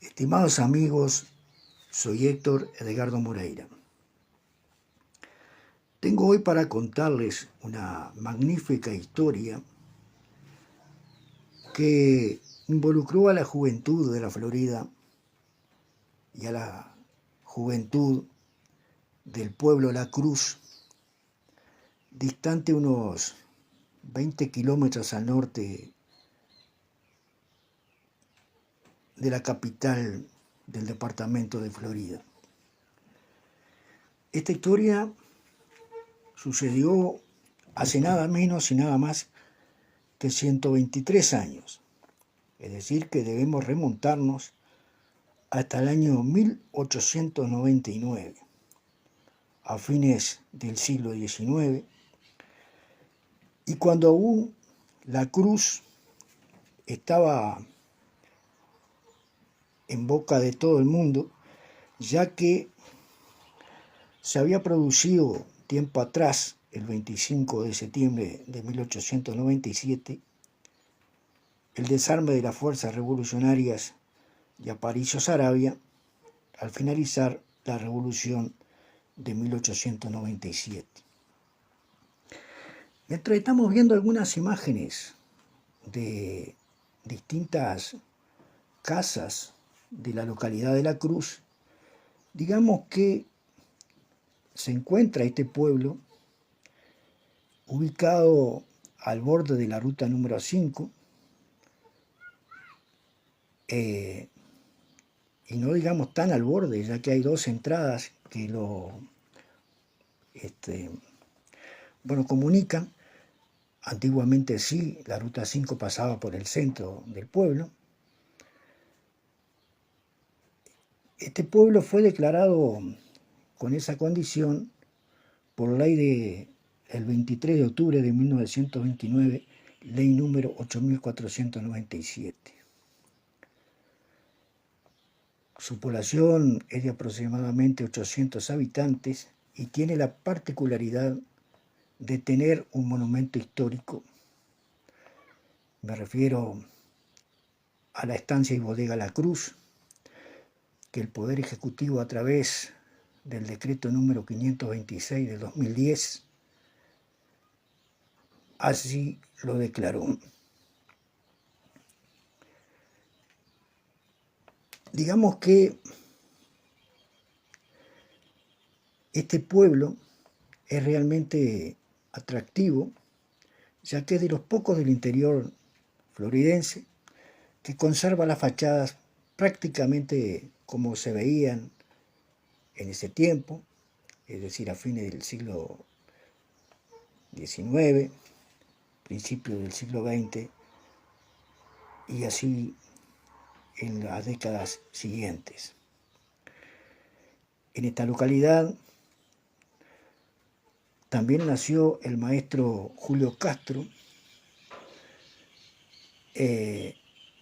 Estimados amigos, soy Héctor Edgardo Moreira. Tengo hoy para contarles una magnífica historia que involucró a la juventud de la Florida y a la juventud del pueblo La Cruz, distante unos 20 kilómetros al norte de la capital del departamento de Florida. Esta historia sucedió hace nada menos y nada más que 123 años, es decir, que debemos remontarnos hasta el año 1899, a fines del siglo XIX, y cuando aún La Cruz estaba en boca de todo el mundo, ya que se había producido tiempo atrás, el 25 de septiembre de 1897, el desarme de las fuerzas revolucionarias de Aparicio Saravia al finalizar la revolución de 1897. Mientras estamos viendo algunas imágenes de distintas casas de la localidad de La Cruz, digamos que se encuentra este pueblo ubicado al borde de la ruta número 5, y no digamos tan al borde, ya que hay dos entradas que lo comunican. Antiguamente sí, la ruta 5 pasaba por el centro del pueblo. Este pueblo fue declarado con esa condición por ley del 23 de octubre de 1929, ley número 8497. Su población es de aproximadamente 800 habitantes y tiene la particularidad de tener un monumento histórico. Me refiero a la estancia y bodega La Cruz, que el Poder Ejecutivo, a través del decreto número 526 de 2010, así lo declaró. Digamos que este pueblo es realmente atractivo, ya que es de los pocos del interior floridense que conserva las fachadas prácticamente como se veían en ese tiempo, es decir, a fines del siglo XIX, principios del siglo XX, y así en las décadas siguientes. En esta localidad también nació el maestro Julio Castro,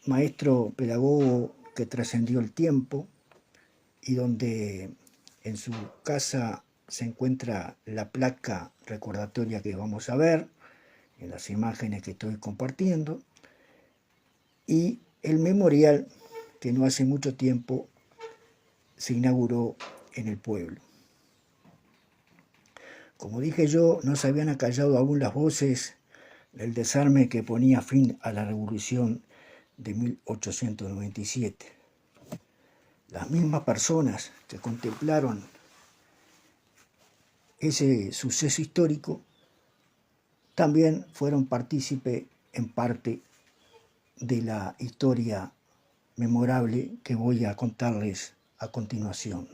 maestro pedagogo que trascendió el tiempo y donde en su casa se encuentra la placa recordatoria que vamos a ver en las imágenes que estoy compartiendo, y el memorial que no hace mucho tiempo se inauguró en el pueblo. Como dije yo, no se habían acallado aún las voces del desarme que ponía fin a la revolución de 1897. Las mismas personas que contemplaron ese suceso histórico también fueron partícipe en parte de la historia memorable que voy a contarles a continuación.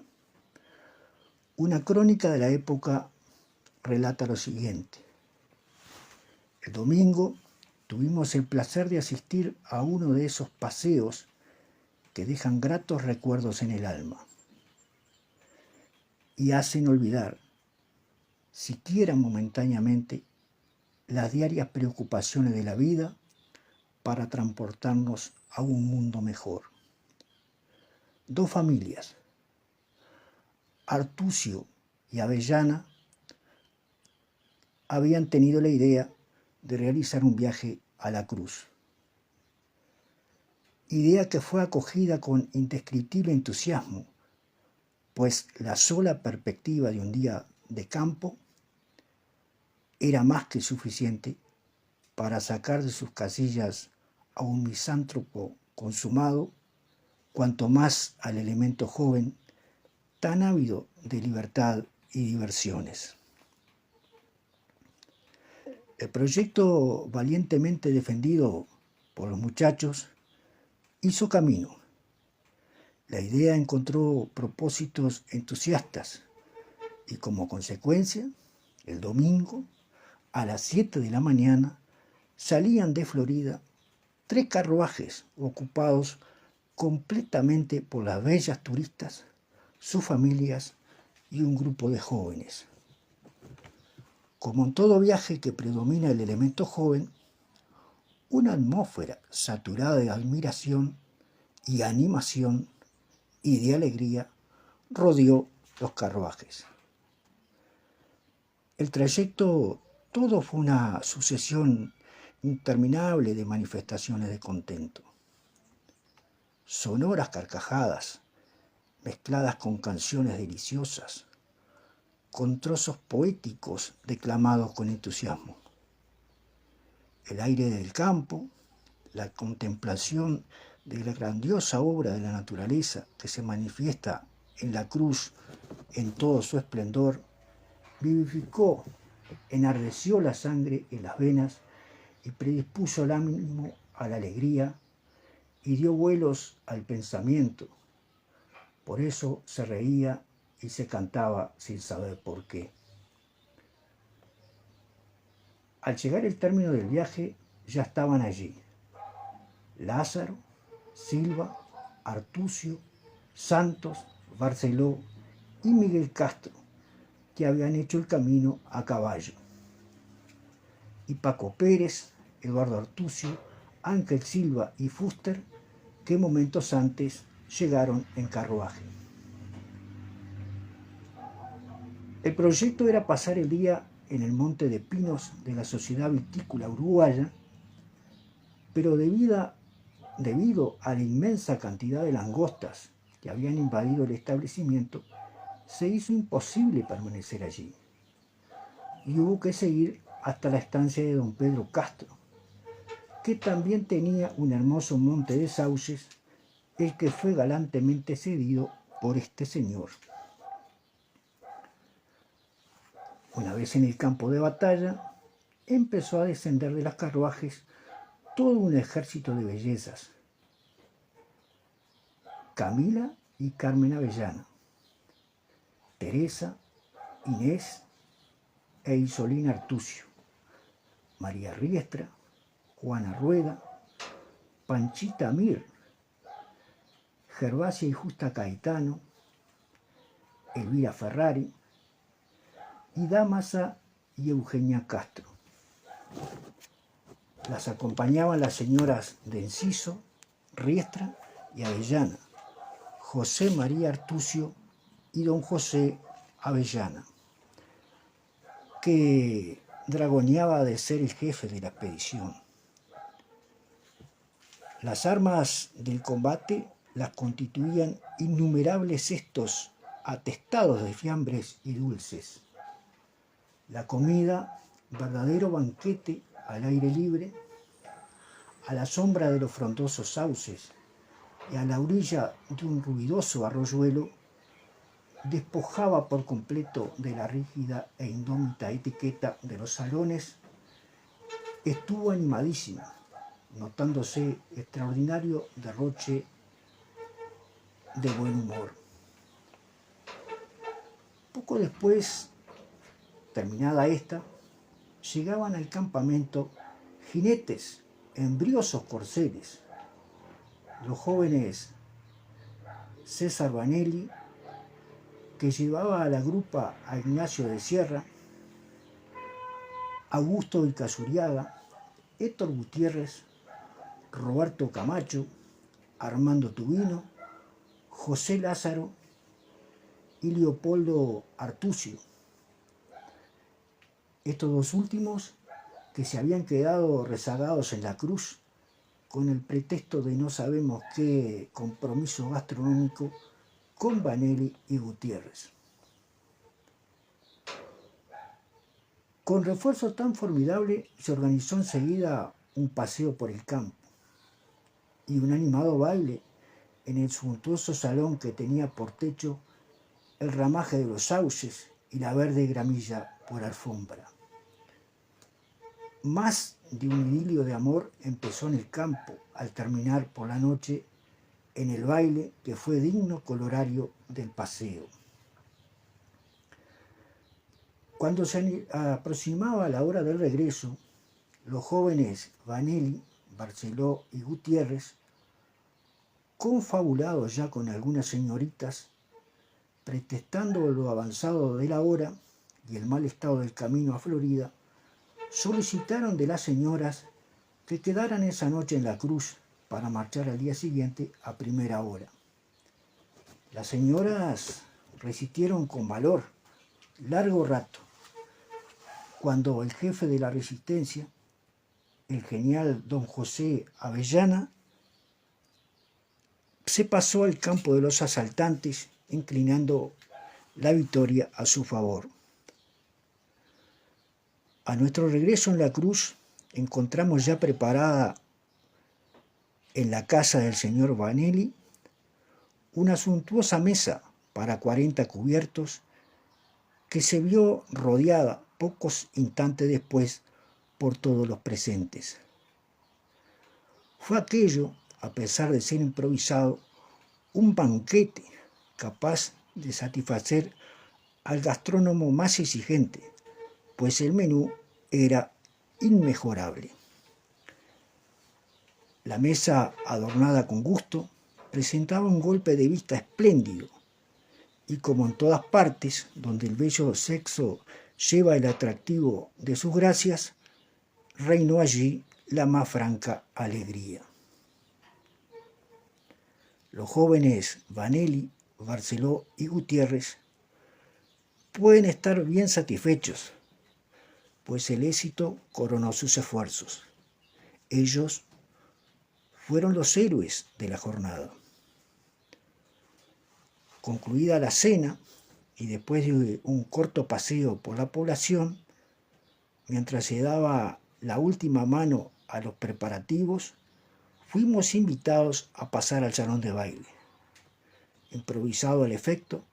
Una crónica de la época relata lo siguiente. El domingo tuvimos el placer de asistir a uno de esos paseos que dejan gratos recuerdos en el alma y hacen olvidar, siquiera momentáneamente, las diarias preocupaciones de la vida para transportarnos a un mundo mejor. Dos familias, Artucio y Avellana, habían tenido la idea de realizar un viaje a La Cruz. idea que fue acogida con indescriptible entusiasmo, pues la sola perspectiva de un día de campo era más que suficiente para sacar de sus casillas a un misántropo consumado, cuanto más al elemento joven tan ávido de libertad y diversiones. El proyecto valientemente defendido por los muchachos hizo camino. La idea encontró propósitos entusiastas y como consecuencia, el domingo, a las 7 de la mañana, salían de Florida 3 carruajes ocupados completamente por las bellas turistas, sus familias y un grupo de jóvenes. Como en todo viaje que predomina el elemento joven, una atmósfera saturada de admiración y animación y de alegría rodeó los carruajes. El trayecto todo fue una sucesión interminable de manifestaciones de contento. Sonoras carcajadas, mezcladas con canciones deliciosas, con trozos poéticos declamados con entusiasmo. El aire del campo, la contemplación de la grandiosa obra de la naturaleza que se manifiesta en la cruz en todo su esplendor, vivificó, enardeció la sangre en las venas y predispuso el ánimo a la alegría y dio vuelos al pensamiento. Por eso se reía y se cantaba sin saber por qué. Al llegar el término del viaje, ya estaban allí Lázaro, Silva, Artucio, Santos, Barceló y Miguel Castro, que habían hecho el camino a caballo, y Paco Pérez, Eduardo Artucio, Ángel Silva y Fuster, que momentos antes llegaron en carruaje. El proyecto era pasar el día en el Monte de Pinos de la Sociedad Vitícola Uruguaya, pero debido a la inmensa cantidad de langostas que habían invadido el establecimiento, se hizo imposible permanecer allí y hubo que seguir hasta la estancia de don Pedro Castro, que también tenía un hermoso monte de sauces, el que fue galantemente cedido por este señor. Una vez en el campo de batalla, empezó a descender de los carruajes todo un ejército de bellezas. Camila y Carmen Avellana, Teresa, Inés e Isolina Artucio, María Riestra, Juana Rueda, Panchita Mir, Gervasia y Justa Caetano, Elvira Ferrari, y Dámasa y Eugenia Castro. Las acompañaban las señoras de Enciso, Riestra y Avellana, José María Artucio y don José Avellana, que dragoneaba de ser el jefe de la expedición. Las armas del combate las constituían innumerables cestos atestados de fiambres y dulces. La comida, verdadero banquete al aire libre, a la sombra de los frondosos sauces y a la orilla de un ruidoso arroyuelo, despojaba por completo de la rígida e indómita etiqueta de los salones, estuvo animadísima, notándose extraordinario derroche de buen humor. Poco después, terminada esta, llegaban al campamento jinetes en briosos corceles, los jóvenes César Vanelli, que llevaba a la grupa a Ignacio de Sierra, Augusto Vilcasuriaga, Héctor Gutiérrez, Roberto Camacho, Armando Tubino, José Lázaro y Leopoldo Artucio. Estos dos últimos, que se habían quedado rezagados en la cruz con el pretexto de no sabemos qué compromiso gastronómico con Vanelli y Gutiérrez. Con refuerzo tan formidable se organizó enseguida un paseo por el campo y un animado baile en el suntuoso salón que tenía por techo el ramaje de los sauces y la verde gramilla por alfombra. Más de un idilio de amor empezó en el campo al terminar por la noche en el baile que fue digno colorario del paseo. Cuando se aproximaba la hora del regreso, los jóvenes Vanelli, Barceló y Gutiérrez, confabulados ya con algunas señoritas, pretextando lo avanzado de la hora y el mal estado del camino a Florida, solicitaron de las señoras que quedaran esa noche en la cruz para marchar al día siguiente a primera hora. Las señoras resistieron con valor largo rato, cuando el jefe de la resistencia, el genial don José Avellana, se pasó al campo de los asaltantes, inclinando la victoria a su favor. A nuestro regreso en la cruz, encontramos ya preparada en la casa del señor Vanelli una suntuosa mesa para 40 cubiertos que se vio rodeada pocos instantes después por todos los presentes. Fue aquello, a pesar de ser improvisado, un banquete capaz de satisfacer al gastrónomo más exigente, pues el menú era inmejorable. La mesa, adornada con gusto, presentaba un golpe de vista espléndido, y como en todas partes donde el bello sexo lleva el atractivo de sus gracias, reinó allí la más franca alegría. Los jóvenes Vanelli, Barceló y Gutiérrez pueden estar bien satisfechos, pues el éxito coronó sus esfuerzos. Ellos fueron los héroes de la jornada. Concluida la cena y después de un corto paseo por la población, mientras se daba la última mano a los preparativos, fuimos invitados a pasar al salón de baile, improvisado al efecto,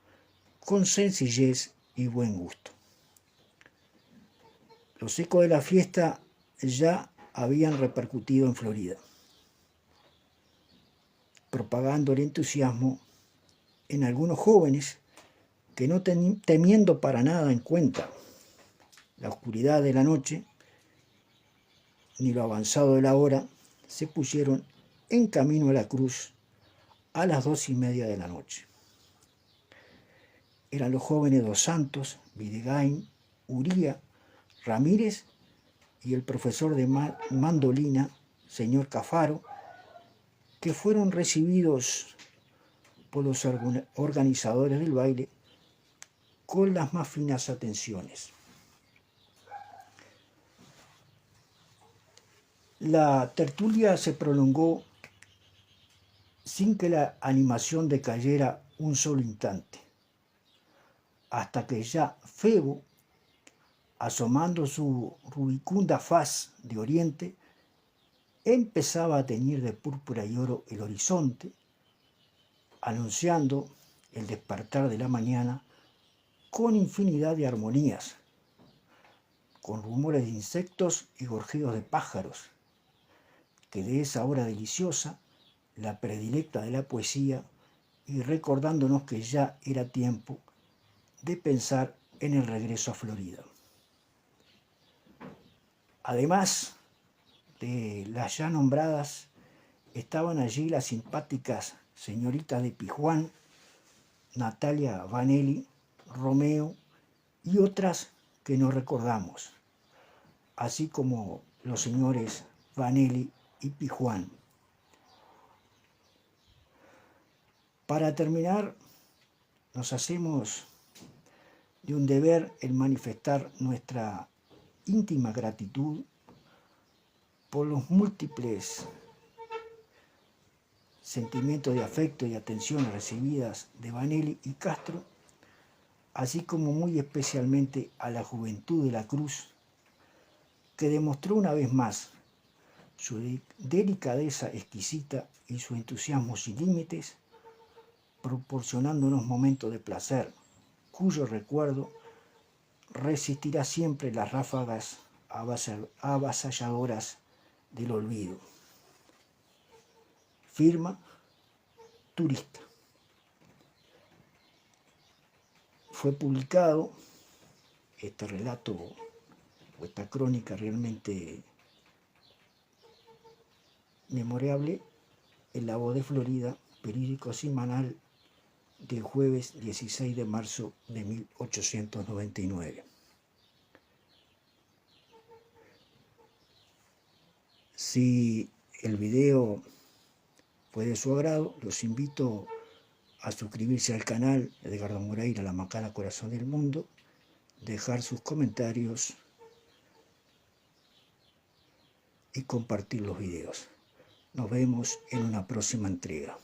con sencillez y buen gusto. Los ecos de la fiesta ya habían repercutido en Florida, propagando el entusiasmo en algunos jóvenes que, no temiendo para nada en cuenta la oscuridad de la noche ni lo avanzado de la hora, se pusieron en camino a la cruz a las 2:30 de la noche. Eran los jóvenes Dos Santos, Videgain, Uría, Ramírez y el profesor de mandolina, señor Cafaro, que fueron recibidos por los organizadores del baile con las más finas atenciones. La tertulia se prolongó sin que la animación decayera un solo instante, hasta que ya Febo, asomando su rubicunda faz de oriente, empezaba a teñir de púrpura y oro el horizonte, anunciando el despertar de la mañana con infinidad de armonías, con rumores de insectos y gorjeos de pájaros, que de esa hora deliciosa, la predilecta de la poesía, y recordándonos que ya era tiempo de pensar en el regreso a Florida. Además de las ya nombradas, estaban allí las simpáticas señoritas de Pijuán, Natalia Vanelli, Romeo y otras que no recordamos, así como los señores Vanelli y Pijuán. Para terminar, nos hacemos de un deber el manifestar nuestra íntima gratitud por los múltiples sentimientos de afecto y atención recibidas de Vanelli y Castro, así como muy especialmente a la juventud de la Cruz, que demostró una vez más su delicadeza exquisita y su entusiasmo sin límites, proporcionándonos momentos de placer, cuyo recuerdo resistirá siempre las ráfagas avasalladoras del olvido. Firma Turista. Fue publicado este relato o esta crónica realmente memorable en La Voz de Florida, periódico semanal del jueves 16 de marzo de 1899. Si el video fue de su agrado, los invito a suscribirse al canal Edgardo Moreira, La Macana Corazón del Mundo, dejar sus comentarios y compartir los videos. Nos vemos en una próxima entrega.